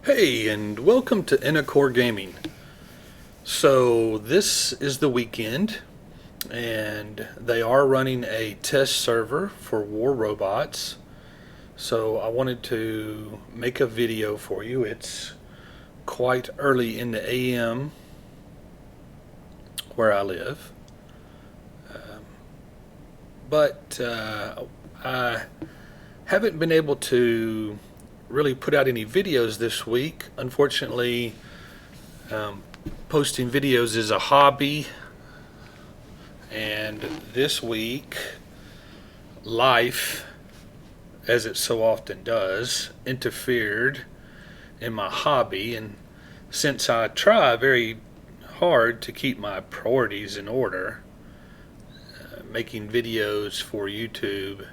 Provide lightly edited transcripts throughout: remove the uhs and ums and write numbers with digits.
Hey, and welcome to Inacore Gaming. So, this is the weekend, and they are running a test server for War Robots. So, I wanted to make a video for you. It's quite early in the AM where I live, but I haven't been able to really put out any videos this week. Unfortunately, posting videos is a hobby, and this week life, as it so often does, interfered in my hobby. And since I try very hard to keep my priorities in order, making videos for YouTube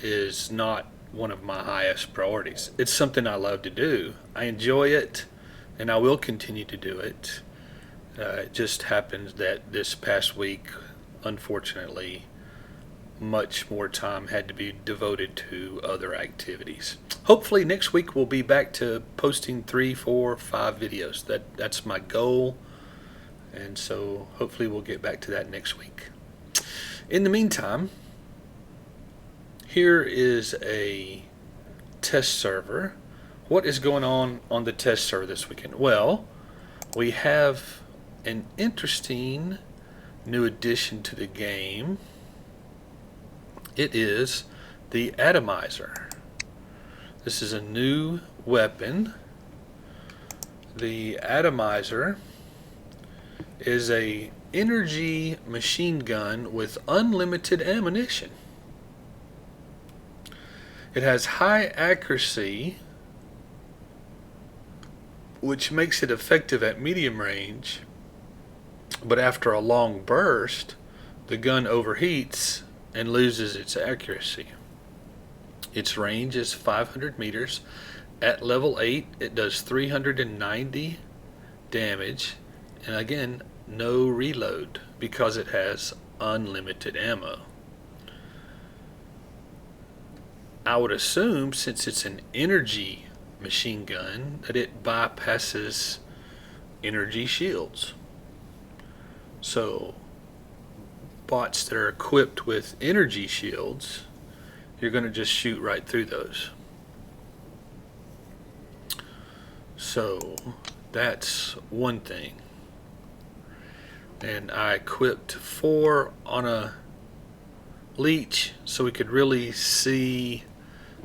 is not one of my highest priorities. It's something I love to do. I enjoy it, and I will continue to do it. It just happens that this past week, unfortunately, much more time had to be devoted to other activities. Hopefully next week we'll be back to posting 3, 4, 5 videos. That's my goal, and so hopefully we'll get back to that next week. In the meantime, here is a test server. What is going on the test server this weekend? Well, we have an interesting new addition to the game. It is the Atomizer. This is a new weapon. The Atomizer is a energy machine gun with unlimited ammunition. It has high accuracy, which makes it effective at medium range, but after a long burst, the gun overheats and loses its accuracy. Its range is 500 meters. At level 8, it does 390 damage, and again, no reload because it has unlimited ammo. I would assume, since it's an energy machine gun, that it bypasses energy shields. So, bots that are equipped with energy shields, you're going to just shoot right through those. So, that's one thing. And I equipped 4 on a leech so we could really see,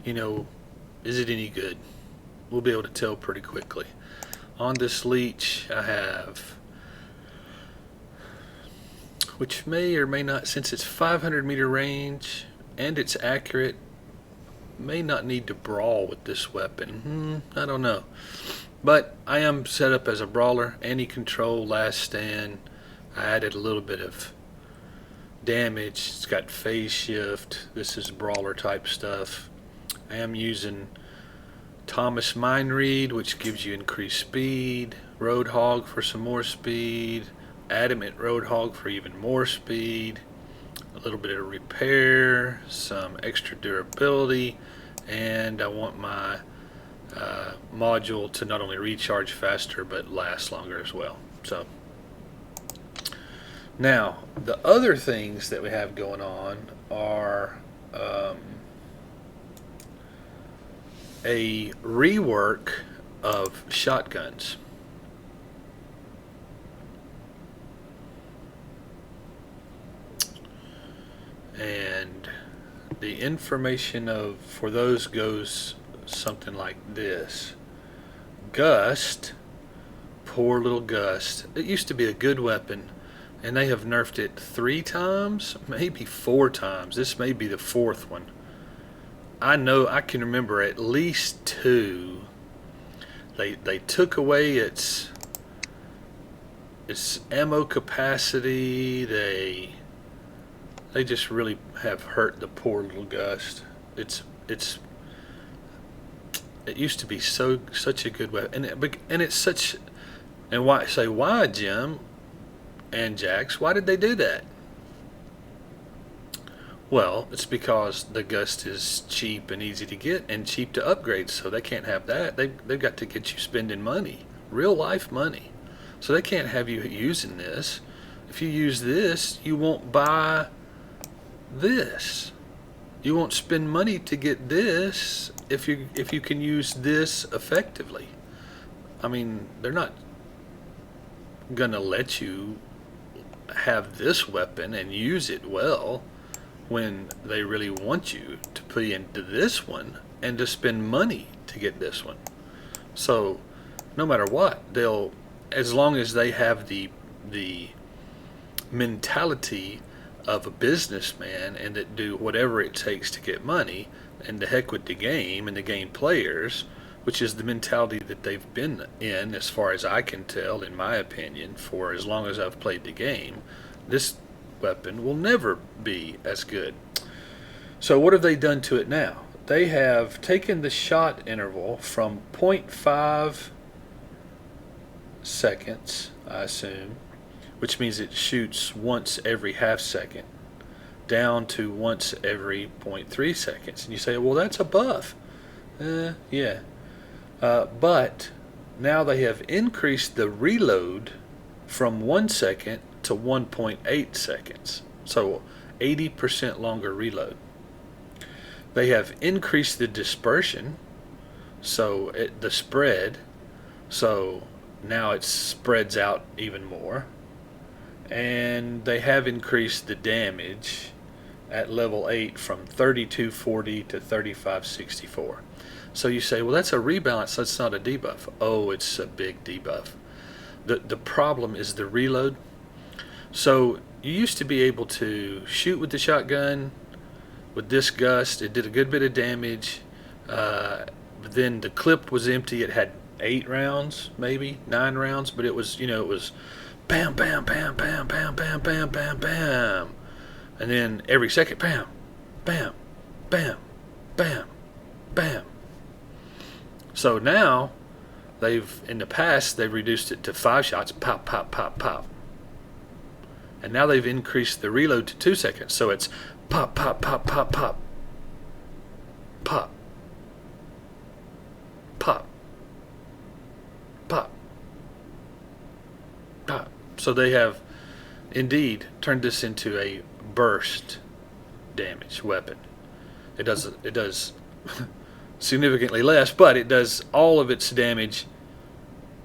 is it any good? We'll be able to tell pretty quickly. On this leech I have, which may or may not, since it's 500 meter range and it's accurate, may not need to brawl with this weapon. I don't know. But I am set up as a brawler, anti-control, last stand. I added a little bit of damage. It's got phase shift. This is brawler type stuff. I am using Thomas Mind Read, which gives you increased speed, Roadhog for some more speed, Adamant Roadhog for even more speed, a little bit of repair, some extra durability, and I want my module to not only recharge faster but last longer as well. So now the other things that we have going on are a rework of shotguns. And the information for those goes something like this. Gust, poor little Gust. It used to be a good weapon, and they have nerfed it 3 times, maybe 4 times. This may be the 4th one. I know I can remember at least 2. They took away its ammo capacity. They just really have hurt the poor little Gust. It used to be such a good weapon, and it's such. And why, Jim and Jax? Why did they do that? Well, it's because the Gust is cheap and easy to get and cheap to upgrade, so they can't have that. They've got to get you spending money, real life money. So they can't have you using this. If you use this, you won't buy this. You won't spend money to get this if you can use this effectively. I mean, they're not gonna let you have this weapon and use it well when they really want you to put into this one and to spend money to get this one. So no matter what, they'll, as long as they have the mentality of a businessman and that do whatever it takes to get money, and the heck with the game and the game players, which is the mentality that they've been in, as far as I can tell, in my opinion, for as long as I've played the game, this weapon will never be as good. So what have they done to it now? They have taken the shot interval from 0.5 seconds, I assume, which means it shoots once every half second, down to once every 0.3 seconds. And you say, well, that's a buff. Yeah. But now they have increased the reload from 1 second to 1.8 seconds. So 80% longer reload. They have increased the dispersion, so the spread, so now it spreads out even more. And they have increased the damage at level 8 from 3240 to 3564. So you say, well, that's a rebalance, that's not a debuff. Oh, it's a big debuff. The problem is the reload. So you used to be able to shoot with the shotgun with this Gust. It did a good bit of damage. But then the clip was empty. It had 8 rounds, maybe 9 rounds, but it was, it was bam, bam, bam, bam, bam, bam, bam, bam, bam. And then every second, bam, bam, bam, bam, bam. So now, in the past, they've reduced it to 5 shots, pop, pop, pop, pop. And now they've increased the reload to 2 seconds, so it's pop, pop, pop, pop, pop, pop, pop, pop, pop. So they have indeed turned this into a burst damage weapon. It does significantly less, but it does all of its damage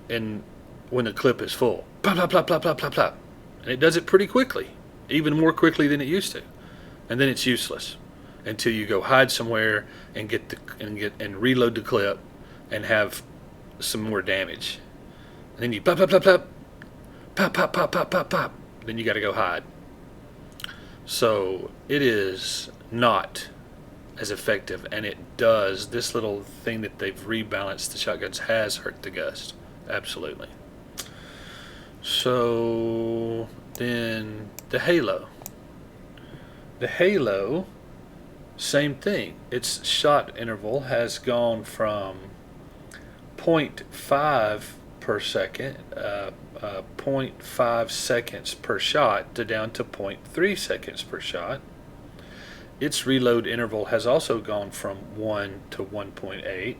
when the clip is full. Plop, plop, plop, plop, plop, plop, plop. And it does it pretty quickly, even more quickly than it used to. And then it's useless until you go hide somewhere and and reload the clip and have some more damage. And then you pop, pop, pop, pop, pop, pop, pop, pop, pop, pop. Then you got to go hide. So it is not as effective, and it does, this little thing that they've rebalanced the shotguns has hurt the Gust, absolutely. So then the Halo. The Halo, same thing. Its shot interval has gone from 0.5 per second, 0.5 seconds per shot, to down to 0.3 seconds per shot. Its reload interval has also gone from 1 to 1.8.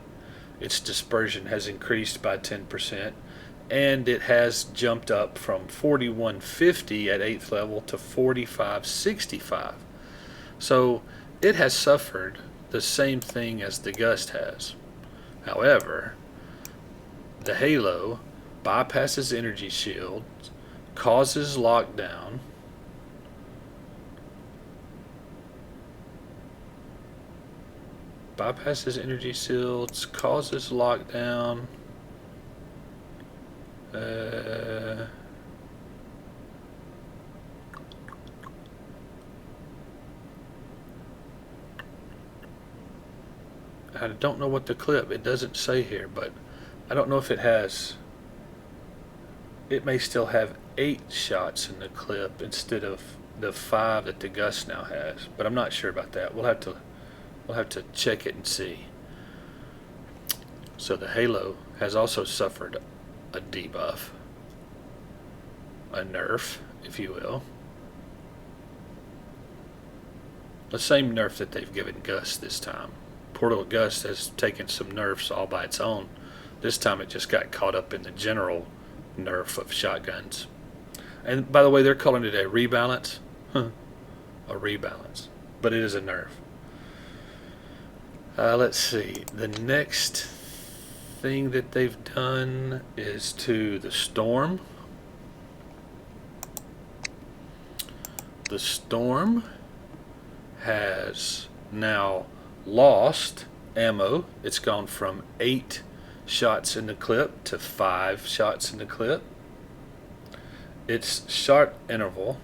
Its dispersion has increased by 10%, and it has jumped up from 4150 at 8th level to 4565. So it has suffered the same thing as the Gust has. However, the Halo bypasses energy shields, causes lockdown, bypasses energy shields, causes lockdown. I don't know what the clip, it doesn't say here, but I don't know if it has, it may still have 8 shots in the clip instead of the 5 that the Gust now has, but I'm not sure about that. We'll have to check it and see. So the Halo has also suffered a debuff, a nerf, if you will. The same nerf that they've given Gus this time. Poor little Gus has taken some nerfs all by its own. This time it just got caught up in the general nerf of shotguns. And by the way, they're calling it a rebalance. A rebalance. But it is a nerf. Let's see. The next thing that they've done is to the Storm. The Storm has now lost ammo. It's gone from 8 shots in the clip to 5 shots in the clip. Its shot interval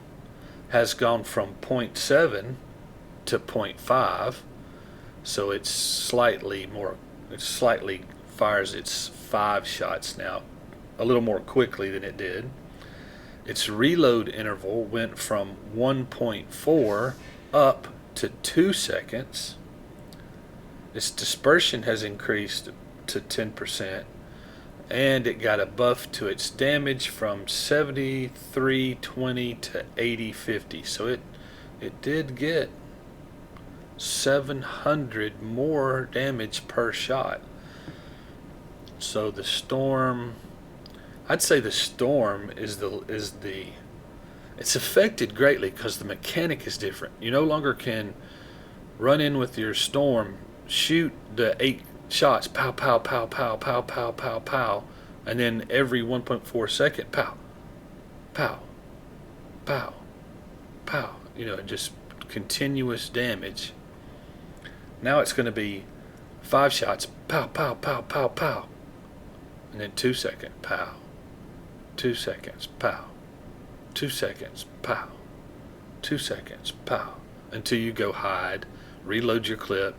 has gone from 0.7 to 0.5, so it slightly fires its 5 shots now a little more quickly than it did. Its reload interval went from 1.4 up to 2 seconds. Its dispersion has increased to 10%, and it got a buff to its damage from 73-20 to 80-50. So it did get 700 more damage per shot. So the Storm, I'd say the Storm is it's affected greatly because the mechanic is different. You no longer can run in with your Storm, shoot the 8 shots, pow, pow, pow, pow, pow, pow, pow, pow, and then every 1.4 second, pow, pow, pow, pow, just continuous damage. Now it's going to be 5 shots, pow, pow, pow, pow, pow, and then 2 second, pow, 2 seconds, pow, 2 seconds, pow, 2 seconds, pow, until you go hide, reload your clip,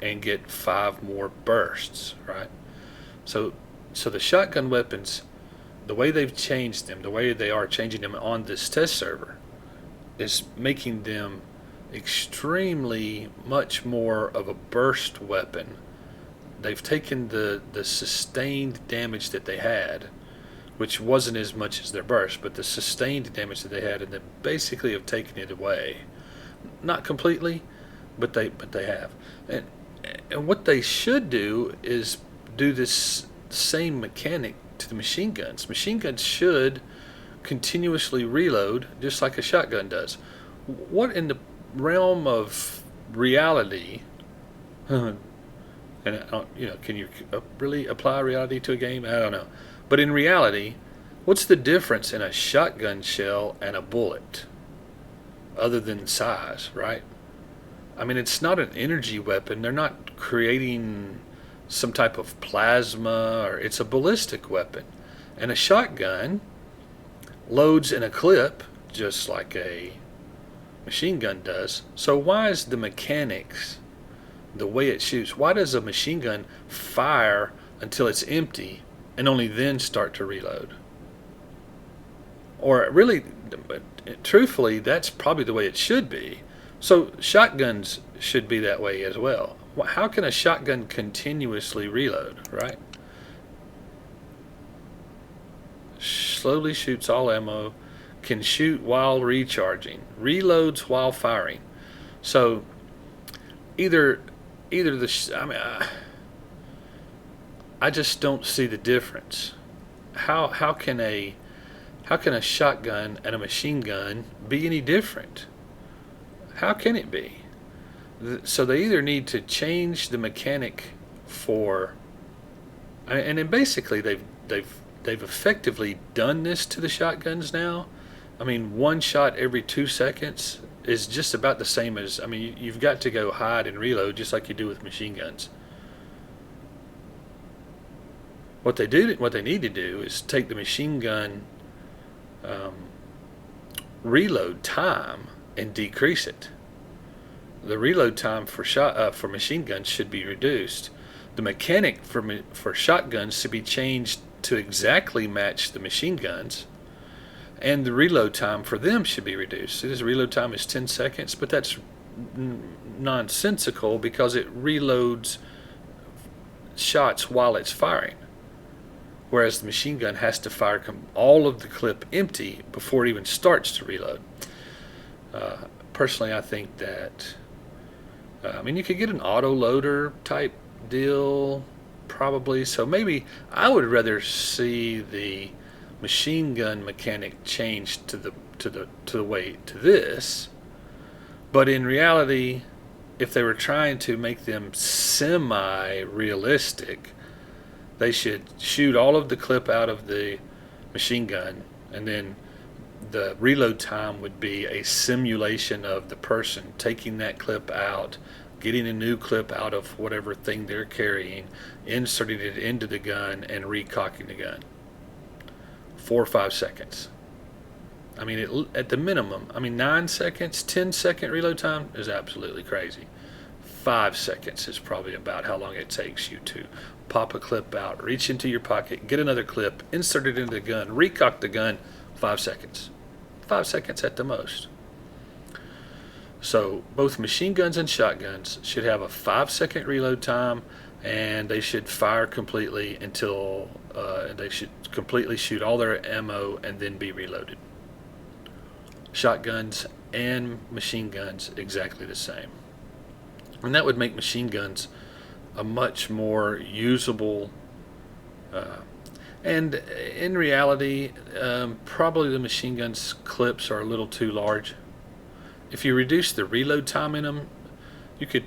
and get 5 more bursts, right? So the shotgun weapons, the way they've changed them, the way they are changing them on this test server, is making them extremely much more of a burst weapon. They've taken the sustained damage that they had, which wasn't as much as their burst, but the sustained damage that they had, and they basically have taken it away. Not completely, but they have. And what they should do is do this same mechanic to the machine guns. Machine guns should continuously reload just like a shotgun does. What in the realm of reality, and can you really apply reality to a game? I don't know. But in reality, what's the difference in a shotgun shell and a bullet other than size, right? I mean, it's not an energy weapon. They're not creating some type of plasma, or it's a ballistic weapon. And a shotgun loads in a clip just like a machine gun does. So why is the mechanics, the way it shoots, why does a machine gun fire until it's empty and only then start to reload? Or really, truthfully, that's probably the way it should be. So shotguns should be that way as well. How can a shotgun continuously reload, right? Slowly shoots all ammo, can shoot while recharging, reloads while firing. So I just don't see the difference. How can a shotgun and a machine gun be any different? How can it be? So they either need to change the mechanic and then basically they've effectively done this to the shotguns now. I mean, 1 shot every 2 seconds is just about the same as, you've got to go hide and reload just like you do with machine guns. What they need to do is take the machine gun reload time and decrease it. The reload time for machine guns should be reduced. The mechanic for shotguns should be changed to exactly match the machine guns, and the reload time for them should be reduced. This reload time is 10 seconds, but that's nonsensical because it reloads shots while it's firing, whereas the machine gun has to fire all of the clip empty before it even starts to reload. Personally, I think that I mean, you could get an auto loader type deal, probably. So maybe I would rather see the machine gun mechanic change to the way to this. But in reality, if they were trying to make them semi-realistic, they should shoot all of the clip out of the machine gun, and then the reload time would be a simulation of the person taking that clip out, getting a new clip out of whatever thing they're carrying, inserting it into the gun, and recocking the gun. 4 or 5 seconds. I mean, at the minimum, I mean, 9 seconds, 10-second reload time is absolutely crazy. 5 seconds is probably about how long it takes you to pop a clip out, reach into your pocket, get another clip, insert it into the gun, recock the gun. 5 seconds. 5 seconds at the most. So both machine guns and shotguns should have a 5-second reload time, and they should fire completely until they should completely shoot all their ammo and then be reloaded. Shotguns and machine guns exactly the same. And that would make machine guns a much more usable, and in reality, probably the machine gun's clips are a little too large. If you reduce the reload time in them, you could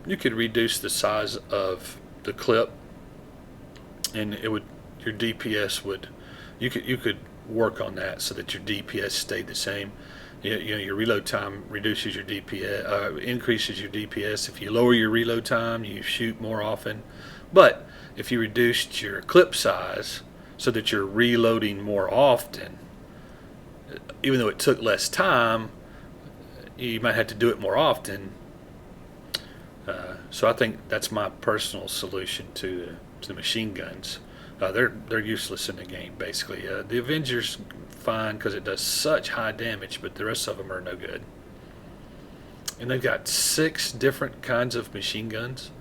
reduce the size of the clip, and it would, your DPS would, you could work on that so that your DPS stayed the same. You know, your reload time reduces your DPS, increases your DPS. If you lower your reload time, you shoot more often. But if you reduced your clip size so that you're reloading more often, even though it took less time, you might have to do it more often. So I think that's my personal solution to the machine guns. They're useless in the game, basically. The Avenger's fine because it does such high damage, but the rest of them are no good. And they've got 6 different kinds of machine guns.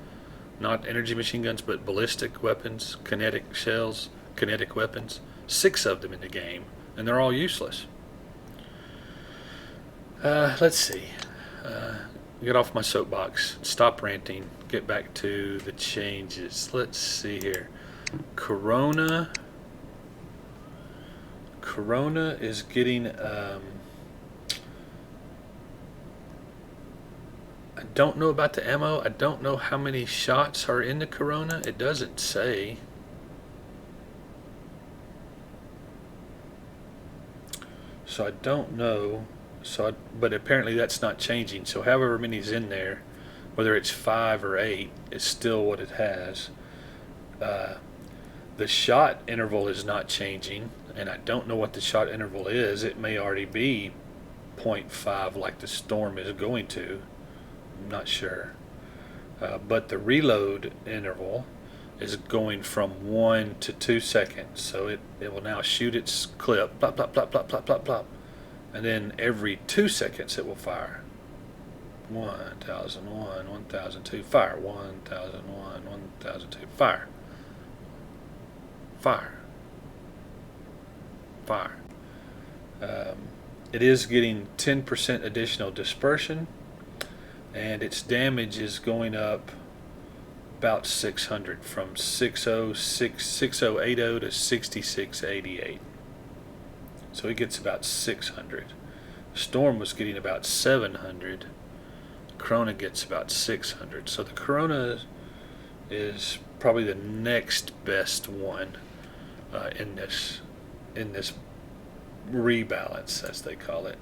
Not energy machine guns, but ballistic weapons, kinetic shells, kinetic weapons. 6 of them in the game, and they're all useless. Let's see. Get off my soapbox. Stop ranting. Get back to the changes. Let's see here. Corona is getting I don't know about the ammo. I don't know how many shots are in the Corona. It doesn't say. So I don't know. But apparently that's not changing. So however many's in there, whether it's 5 or 8, it's still what it has. The shot interval is not changing, and I don't know what the shot interval is. It may already be 0.5 like the Storm is going to. I'm not sure. But the reload interval is going from 1 to 2 seconds. So it will now shoot its clip, plop, plop, plop, plop, plop, plop, plop. And then every 2 seconds it will fire. 1001, 1002, fire. 1001, 1002, fire. Fire. Fire. It is getting 10% additional dispersion, and its damage is going up about 600 from 6080 to 6688. So it gets about 600. Storm was getting about 700. Corona gets about 600. So the Corona is probably the next best one in this rebalance, as they call it.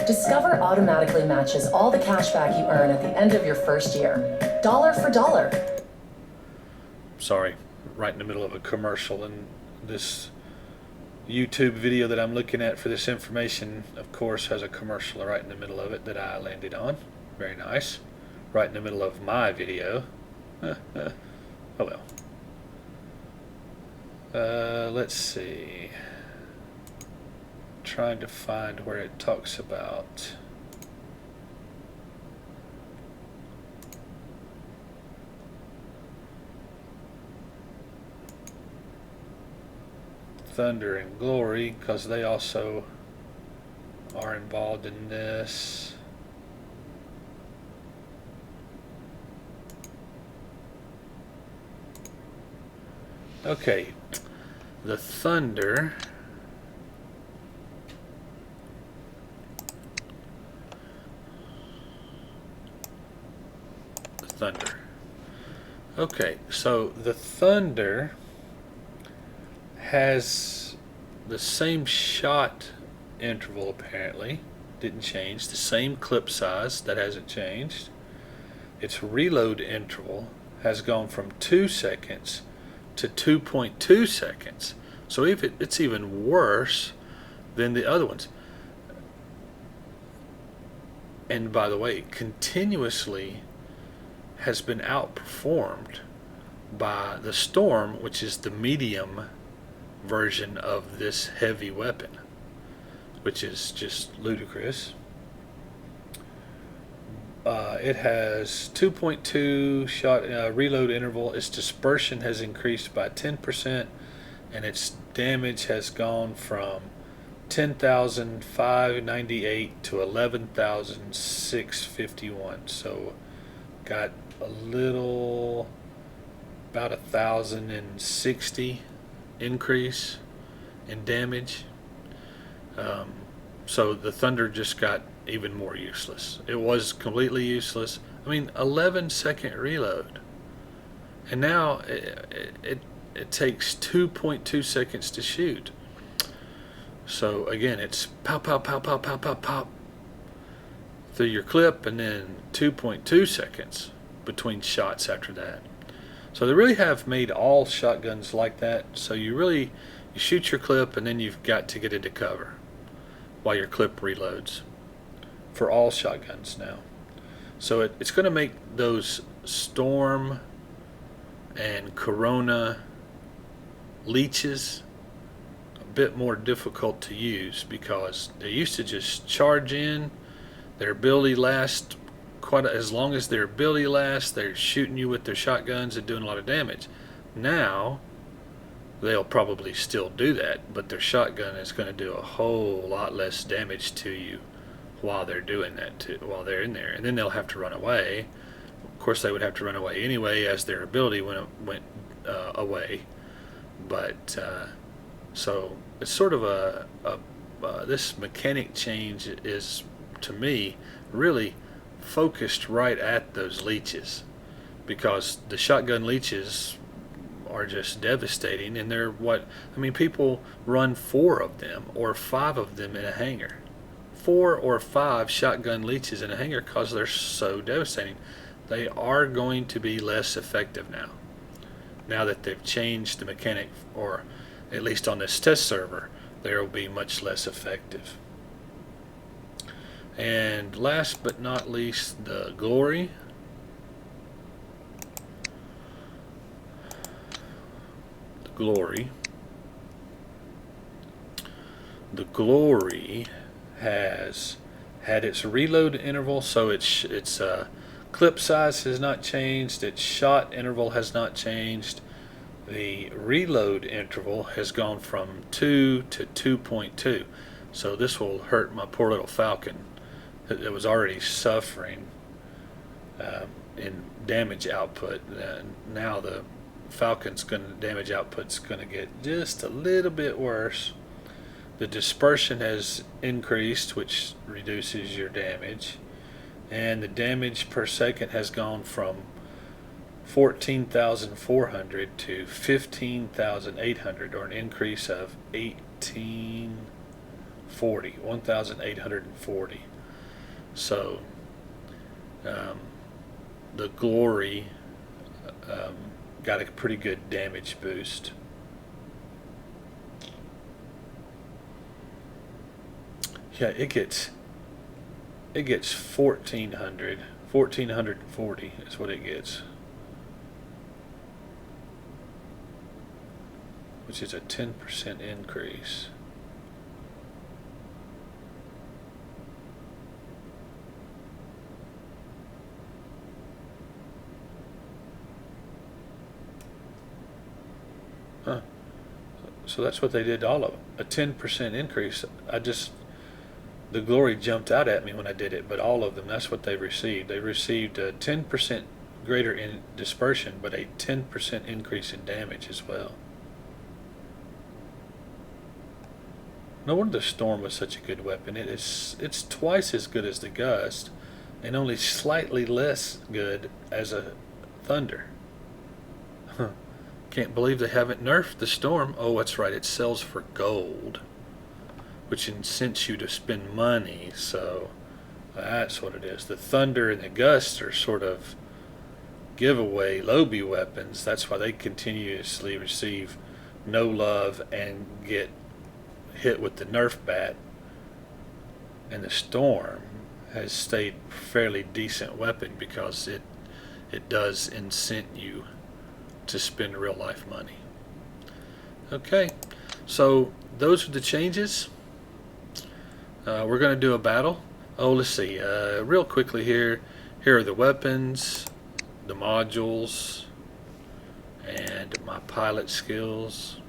Discover automatically matches all the cash back you earn at the end of your first year, dollar for dollar. Sorry, right in the middle of a commercial, and this YouTube video that I'm looking at for this information, of course, has a commercial right in the middle of it that I landed on. Very nice. Right in the middle of my video. Oh well. Let's see. Trying to find where it talks about Thunder and Glory because they also are involved in this. Okay, the Thunder. Thunder. Okay, so the Thunder has the same shot interval apparently. Didn't change. The same clip size, that hasn't changed. Its reload interval has gone from 2 seconds to 2.2 seconds. So if it's even worse than the other ones. And by the way, continuously has been outperformed by the Storm, which is the medium version of this heavy weapon, which is just ludicrous. It has 2.2 shot reload interval. Its dispersion has increased by 10%, and its damage has gone from 10,598 to 11,651. So got a little, about 1,060 increase in damage. So the Thunder just got even more useless. It was completely useless. I mean, 11-second reload, and now it takes 2.2 seconds to shoot. So again, it's pop, pop, pop, pop, pop, pop, pop through your clip, and then 2.2 seconds between shots after that. So they really have made all shotguns like that. So you shoot your clip, and then you've got to get into cover while your clip reloads for all shotguns now. So it's going to make those Storm and Corona leeches a bit more difficult to use, because they used to just charge in. Their ability lasts quite as long as their ability lasts. They're shooting you with their shotguns and doing a lot of damage. Now they'll probably still do that, but their shotgun is going to do a whole lot less damage to you while they're doing that too, while they're in there, and then they'll have to run away. Of course, they would have to run away anyway as their ability went away. But so it's sort of this mechanic change is, to me, really focused right at those leeches, because the shotgun leeches are just devastating, and people run 4 of them or 5 of them in a hangar. 4 or 5 shotgun leeches in a hangar, because they're so devastating. They are going to be less effective now that they've changed the mechanic, or at least on this test server, they will be much less effective. And last but not least, the Glory. The Glory has had its reload interval, so its clip size has not changed, its shot interval has not changed. The reload interval has gone from 2 to 2.2. So this will hurt my poor little Falcon that was already suffering in damage output. Now the Falcon's damage output's going to get just a little bit worse. The dispersion has increased, which reduces your damage, and the damage per second has gone from 14,400 to 15,800, or an increase of 1,840. So the Glory got a pretty good damage boost. Yeah, it gets 1,440 is what it gets, which is a 10% increase. So that's what they did to all of them. A 10% increase. The glory jumped out at me when I did it, but all of them, that's what they received. They received a 10% greater in dispersion, but a 10% increase in damage as well. No wonder the Storm was such a good weapon. It's twice as good as the Gust, and only slightly less good as a Thunder. Huh. Can't believe they haven't nerfed the Storm. Oh, that's right, it sells for gold, which incents you to spend money, so that's what it is. The Thunder and the Gust are sort of giveaway Lobby weapons. That's why they continuously receive no love and get hit with the Nerf bat. And the Storm has stayed a fairly decent weapon because it does incent you to spend real life money. Okay, so those are the changes. We're going to do a battle. Oh, let's see. Real quickly here. Here are the weapons, the modules, and my pilot skills.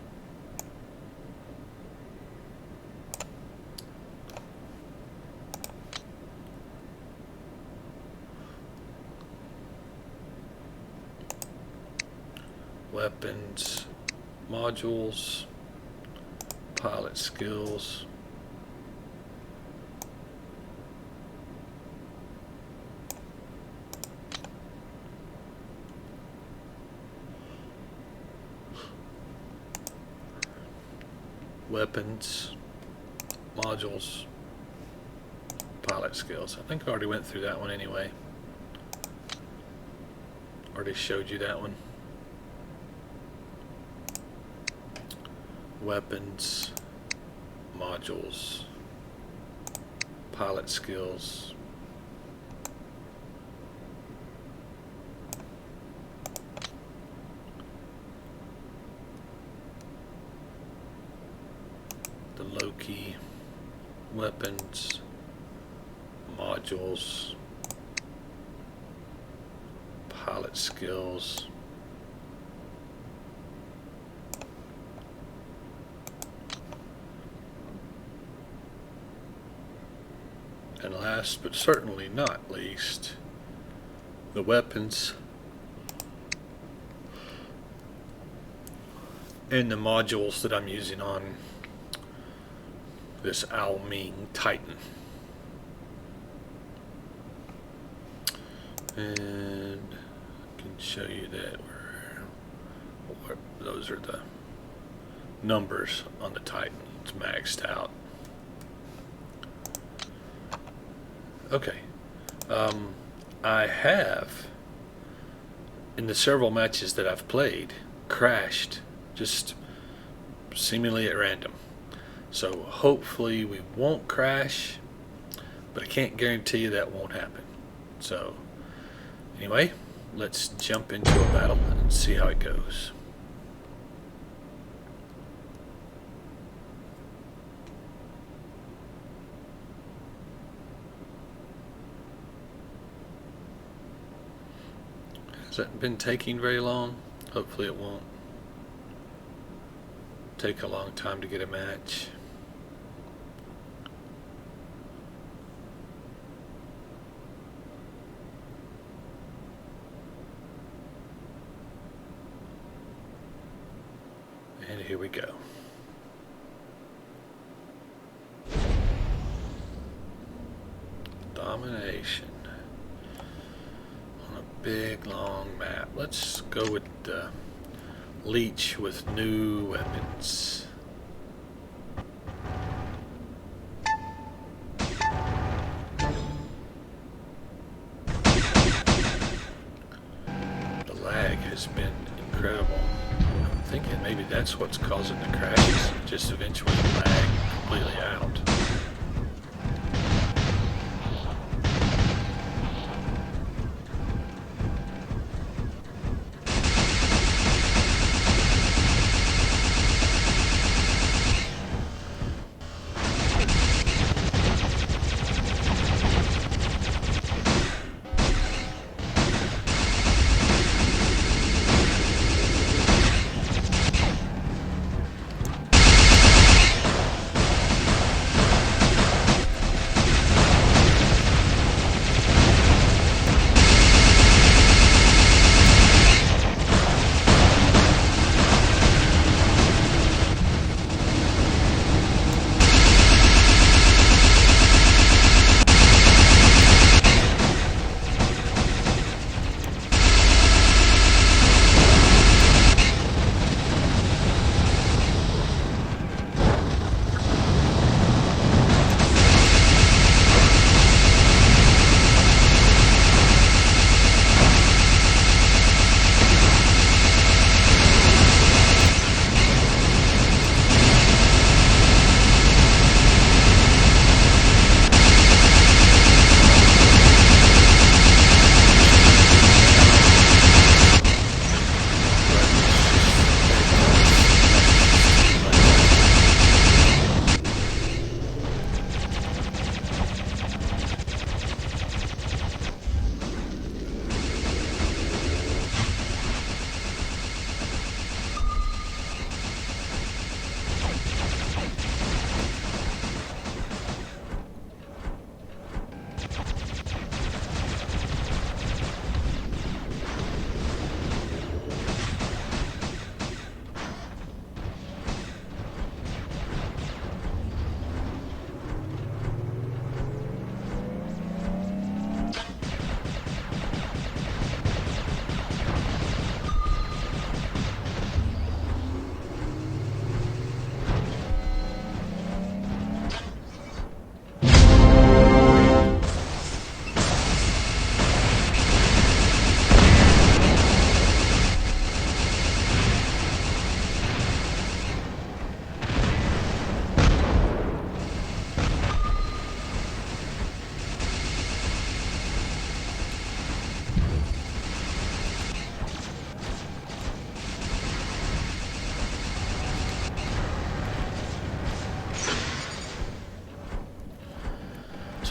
Weapons, modules, pilot skills. Weapons, modules, pilot skills. I think I already went through that one anyway. Already showed you that one. Weapons, modules, pilot skills. The Loki, weapons, modules, pilot skills. And last but certainly not least, the weapons and the modules that I'm using on this Ao Ming Titan. And I can show you that those are the numbers on the Titan. It's maxed out. Okay, I have, in the several matches that I've played, crashed just seemingly at random. So hopefully we won't crash, but I can't guarantee you that won't happen. So anyway, let's jump into a battle and see how it goes. Hasn't been taking very long. Hopefully it won't take a long time to get a match. And here we go. Domination. On a big long map. Let's go with the Leech with new weapons. The lag has been incredible. I'm thinking maybe that's what's causing the crashes. Just eventually lag completely out.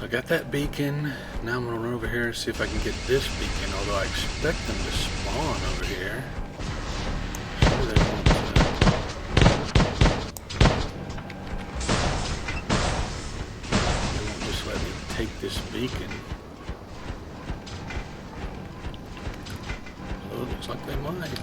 I got that beacon. Now I'm gonna run over here and see if I can get this beacon, although I expect them to spawn over here. Sure they won't, they won't just let me take this beacon. Oh, looks like they might.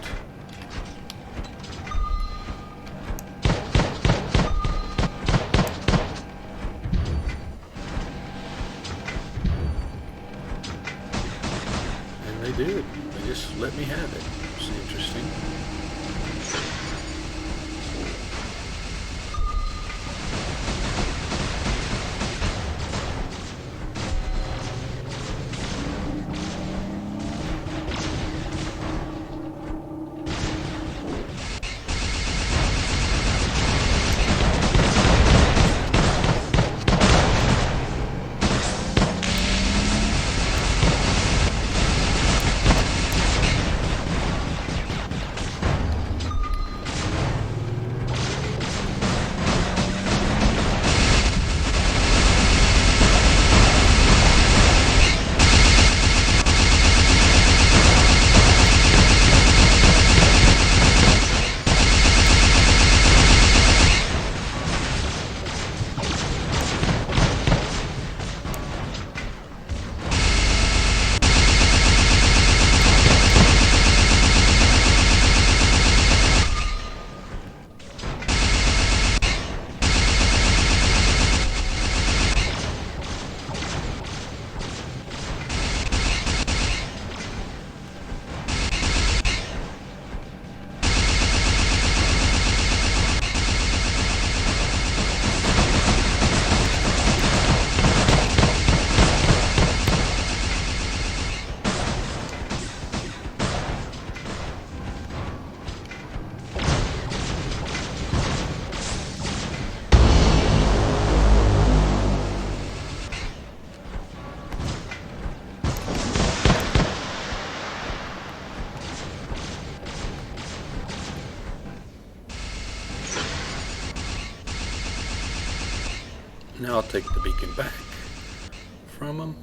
They did. They just let me have it. It's interesting. Now I'll take the beacon back from them.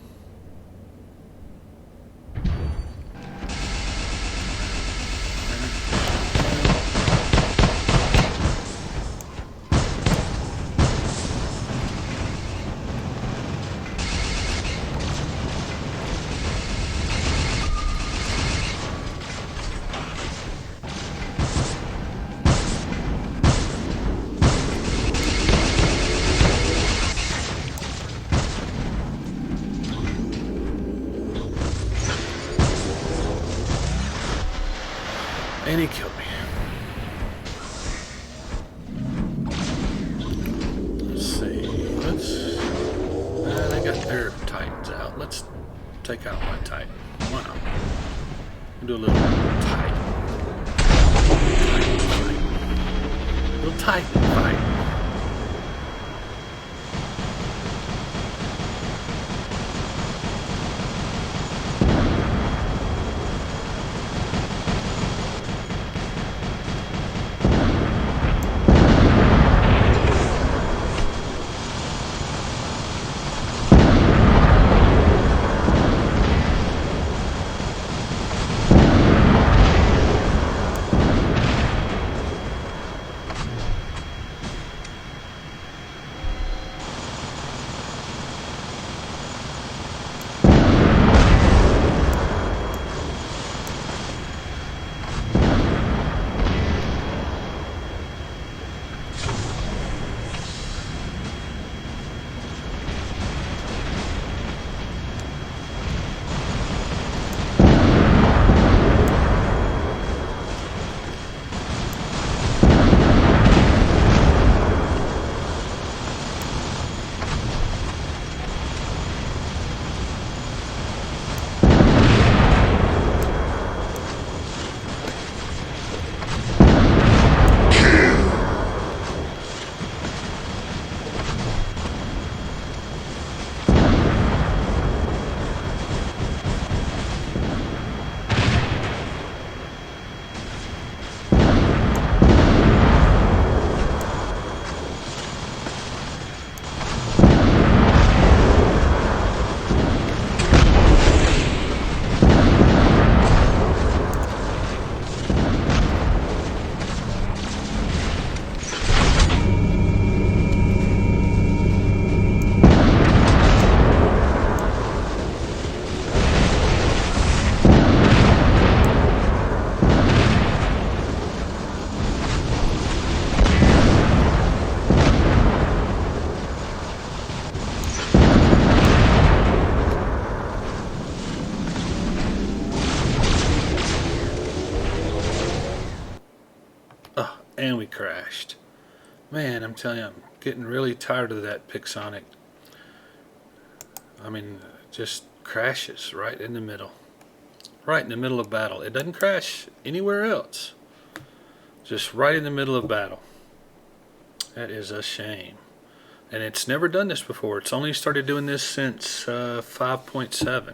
And he killed me. Let's see. They got their Titans out. Let's take out my Titan. Why not? We'll do a little Titan. Little Titan fight. And we crashed. Man, I'm telling you, I'm getting really tired of that Pixonic. I mean, just crashes right in the middle. Right in the middle of battle. It doesn't crash anywhere else. Just right in the middle of battle. That is a shame. And it's never done this before. It's only started doing this since 5.7.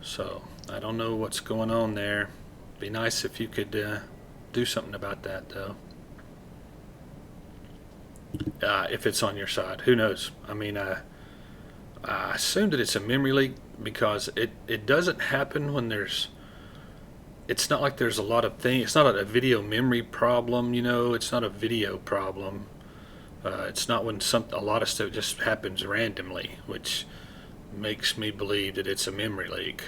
So, I don't know what's going on there. Be nice if you could do something about that, though. If it's on your side. Who knows? I mean, I assume that it's a memory leak because it doesn't happen when there's... It's not like there's a lot of things. It's not a video memory problem, you know. It's not a video problem. It's not when a lot of stuff just happens randomly, which makes me believe that it's a memory leak.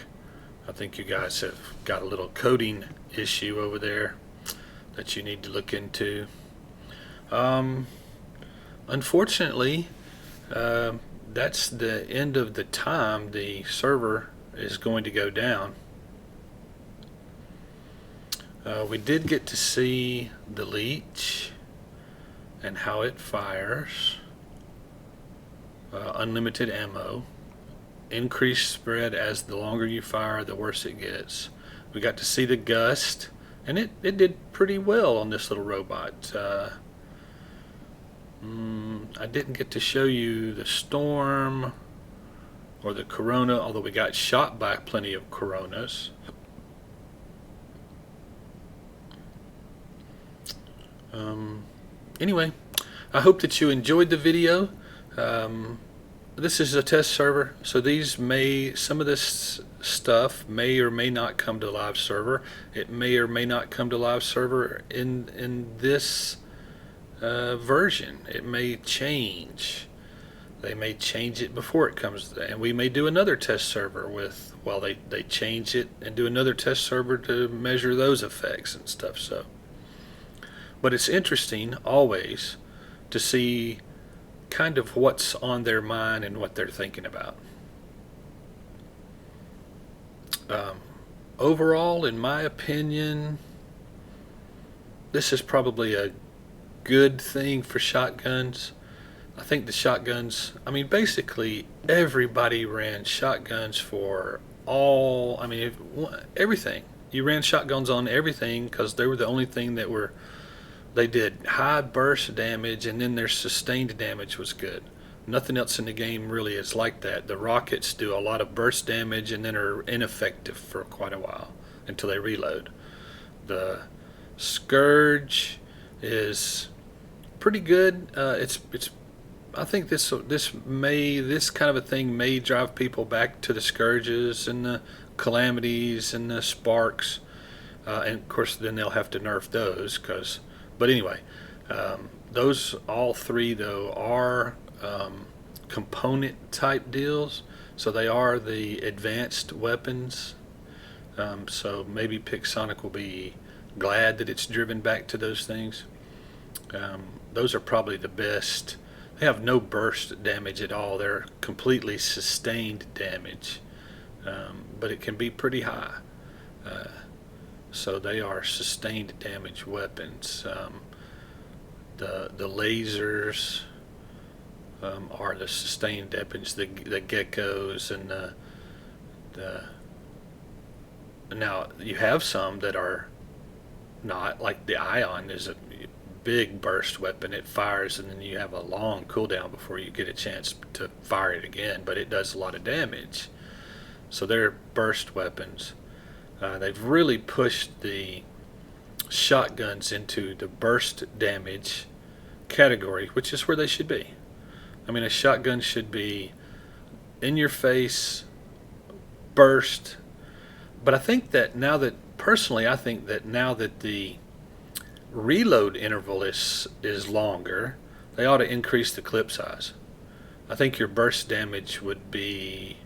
I think you guys have got a little coding issue over there that you need to look into. Unfortunately, that's the end of the time the server is going to go down. We did get to see the leech and how it fires. Unlimited ammo. Increased spread as the longer you fire, the worse it gets. We got to see the gust, and it did pretty well on this little robot. I didn't get to show you the storm or the corona, although we got shot by plenty of coronas. Anyway, I hope that you enjoyed the video. This is a test server, so some of this stuff may or may not come to live server. It may or may not come to live server in this version. It may change. They may change it before it comes, and we may do another test server while they change it, and do another test server to measure those effects and stuff. So. But it's interesting always to see kind of what's on their mind and what they're thinking about. Overall, in my opinion, this is probably a good thing for shotguns. I think the shotguns, I mean, basically everybody ran shotguns for everything. You ran shotguns on everything because they were the only thing they did high burst damage, and then their sustained damage was good. Nothing else in the game really is like that. The rockets do a lot of burst damage and then are ineffective for quite a while until they reload. The Scourge is pretty good. I think this kind of a thing may drive people back to the Scourges and the Calamities and the Sparks, and of course then they'll have to nerf those but anyway, those all three though are component type deals, so they are the advanced weapons. So maybe Pixonic will be glad that it's driven back to those things. Those are probably the best. They have no burst damage at all. They're completely sustained damage, but it can be pretty high. So they are sustained damage weapons. The lasers are the sustained weapons. The geckos and the now you have some that are not, like the Ion is a big burst weapon. It fires and then you have a long cooldown before you get a chance to fire it again, but it does a lot of damage. So they're burst weapons. They've really pushed the shotguns into the burst damage category, which is where they should be. I mean, a shotgun should be in your face, burst. But I think that now that the reload interval is longer, they ought to increase the clip size. I think your burst damage would be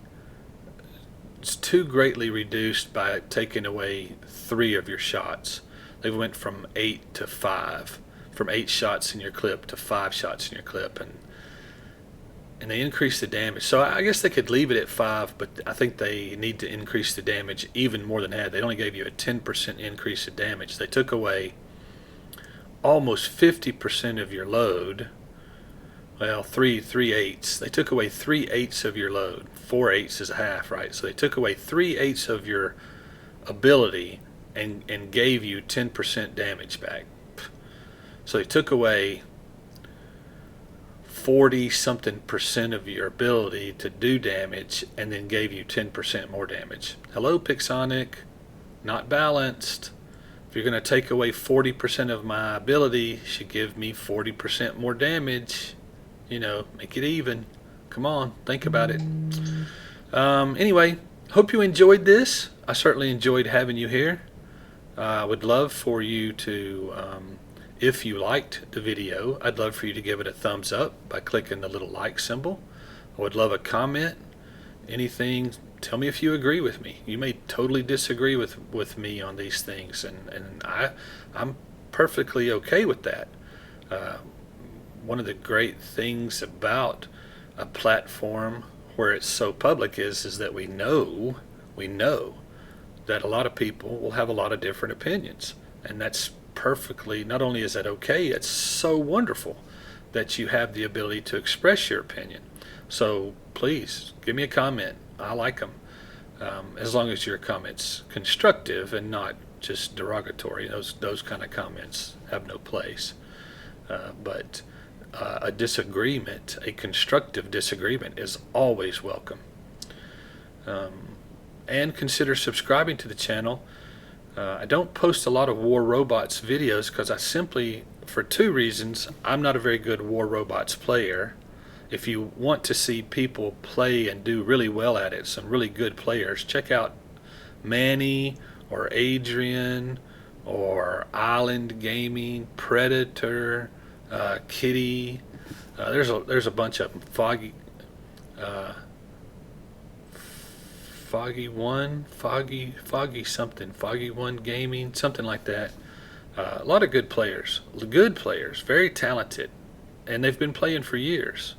too greatly reduced by taking away 3 of your shots. They went from 8 to 5, from 8 shots in your clip to 5 shots in your clip, and they increased the damage. So I guess they could leave it at 5, but I think they need to increase the damage even more than that. They only gave you a 10% increase in damage. They took away almost 50% of your load. Well, three eighths. They took away 3/8 of your load. 4/8 is a half, right? So they took away 3/8 of your ability and gave you 10% damage back. So they took away 40 something percent of your ability to do damage and then gave you 10% more damage. Hello, Pixonic. Not balanced. If you're going to take away 40% of my ability, you should give me 40% more damage. You know, make it even. Come on, think about it. Anyway, hope you enjoyed this. I certainly enjoyed having you here. I would love for you to, if you liked the video, I'd love for you to give it a thumbs up by clicking the little like symbol. I would love a comment, anything. Tell me if you agree with me. You may totally disagree with me on these things, and I'm perfectly okay with that. One of the great things about a platform where it's so public is that we know that a lot of people will have a lot of different opinions, and that's perfectly, not only is that okay, it's so wonderful that you have the ability to express your opinion. So please give me a comment. I like them, as long as your comment's constructive and not just derogatory. Those kind of comments have no place. But a disagreement, a constructive disagreement, is always welcome. And consider subscribing to the channel. I don't post a lot of War Robots videos because I simply, for two reasons, I'm not a very good War Robots player. If you want to see people play and do really well at it, some really good players, check out Manny or Adrian or Island Gaming, Predator, Kitty. There's a bunch of them. Foggy One Gaming, something like that. A lot of good players, very talented, and they've been playing for years.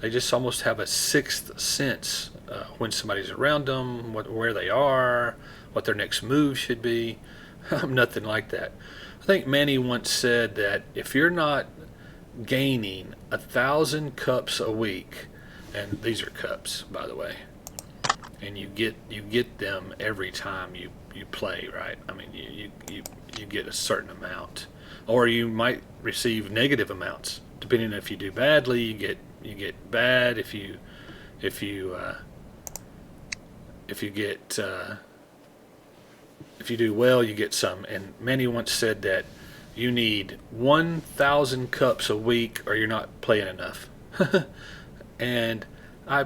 They just almost have a sixth sense when somebody's around them, where they are, what their next move should be. I'm nothing like that. I think Manny once said that if you're not gaining 1,000 cups a week, and these are cups, by the way, and you get them every time you play, right? I mean, you get a certain amount, or you might receive negative amounts depending on if you do badly. You get bad. If you do well, you get some. And Manny once said that you need 1,000 cups a week or you're not playing enough. And I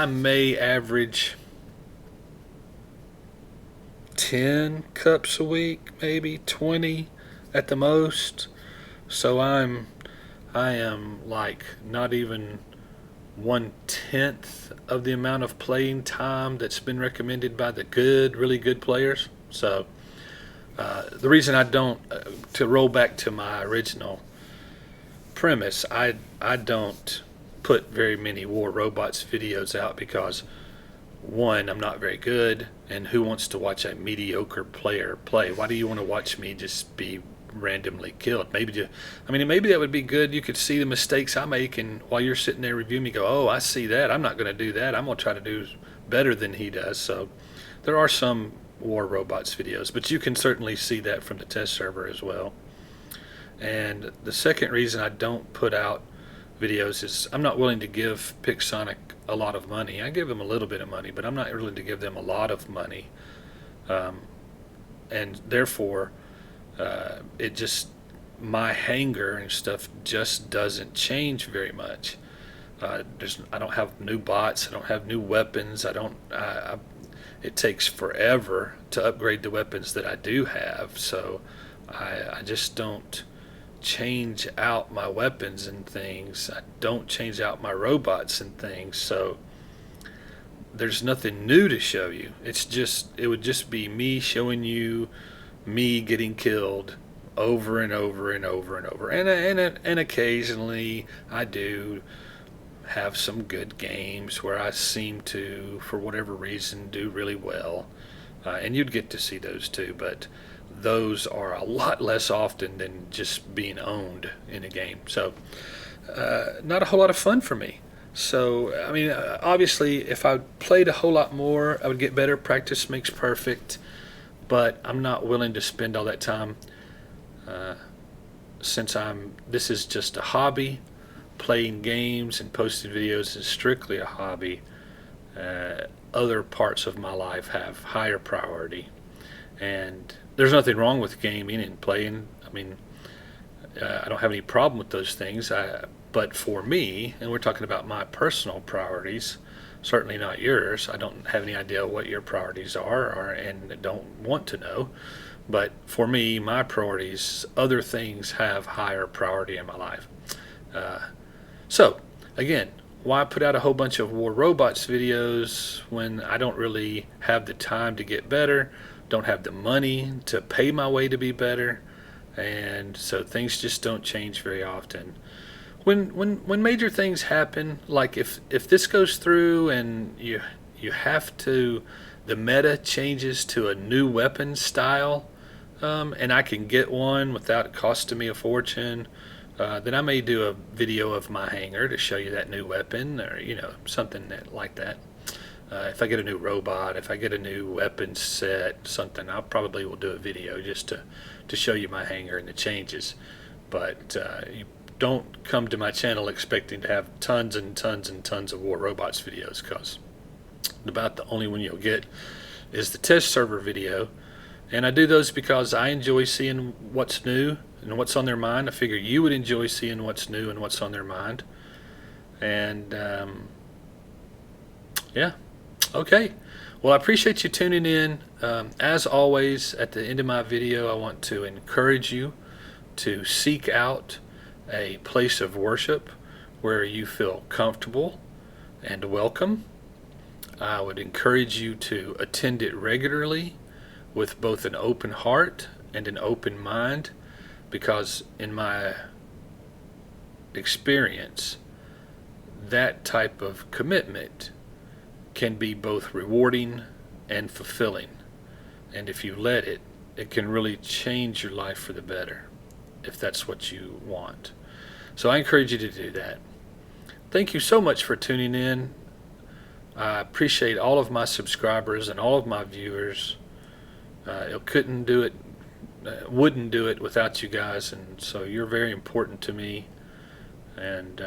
may average 10 cups a week, maybe 20 at the most. So I am like not even 1/10 of the amount of playing time that's been recommended by the really good players. So the reason I don't, to roll back to my original premise, I don't put very many War Robots videos out because, one, I'm not very good, and who wants to watch a mediocre player play? Why do you want to watch me just be randomly killed? Maybe that would be good. You could see the mistakes I make, and while you're sitting there reviewing me, go, oh, I see that. I'm not going to do that. I'm going to try to do better than he does. So there are some War Robots videos, but you can certainly see that from the test server as well. And the second reason I don't put out videos is I'm not willing to give Pixonic a lot of money. I give them a little bit of money, but I'm not willing to give them a lot of money, and therefore my hanger and stuff just doesn't change very much. I don't have new bots. I don't have new weapons. It takes forever to upgrade the weapons that I do have, so I just don't change out my weapons and things. I don't change out my robots and things, so there's nothing new to show you. It would just be me showing you me getting killed over and over and over and over, and occasionally I do have some good games where I seem to, for whatever reason, do really well, and you'd get to see those too. But those are a lot less often than just being owned in a game. So, not a whole lot of fun for me. So, I mean, obviously, if I played a whole lot more, I would get better. Practice makes perfect, but I'm not willing to spend all that time since this is just a hobby. Playing games and posting videos is strictly a hobby. Other parts of my life have higher priority, and there's nothing wrong with gaming and playing. I mean, I don't have any problem with those things. But for me, and we're talking about my personal priorities, certainly not yours. I don't have any idea what your priorities are, and don't want to know. But for me, my priorities, other things have higher priority in my life. So, again, why put out a whole bunch of War Robots videos when I don't really have the time to get better, don't have the money to pay my way to be better, and so things just don't change very often. When major things happen, like if this goes through and you have to, the meta changes to a new weapon style, and I can get one without costing me a fortune, then I may do a video of my hangar to show you that new weapon, or something like that. If I get a new robot, if I get a new weapon set, something, I probably will do a video just to show you my hangar and the changes. But you don't come to my channel expecting to have tons and tons and tons of War Robots videos, because about the only one you'll get is the test server video. And I do those because I enjoy seeing what's new and what's on their mind. I figure you would enjoy seeing what's new and what's on their mind. And yeah, okay. Well, I appreciate you tuning in. As always, at the end of my video, I want to encourage you to seek out a place of worship where you feel comfortable and welcome. I would encourage you to attend it regularly with both an open heart and an open mind, because in my experience, that type of commitment can be both rewarding and fulfilling. And if you let it, it can really change your life for the better, if that's what you want. So I encourage you to do that. Thank you so much for tuning in. I appreciate all of my subscribers and all of my viewers. It couldn't do it, wouldn't do it without you guys, and so you're very important to me, and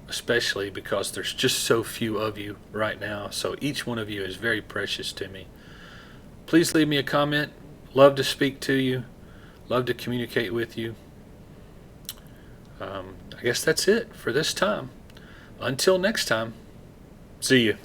especially because there's just so few of you right now, so each one of you is very precious to me. Please leave me a comment. Love to speak to you, love to communicate with you. I guess that's it for this time. Until next time, see you.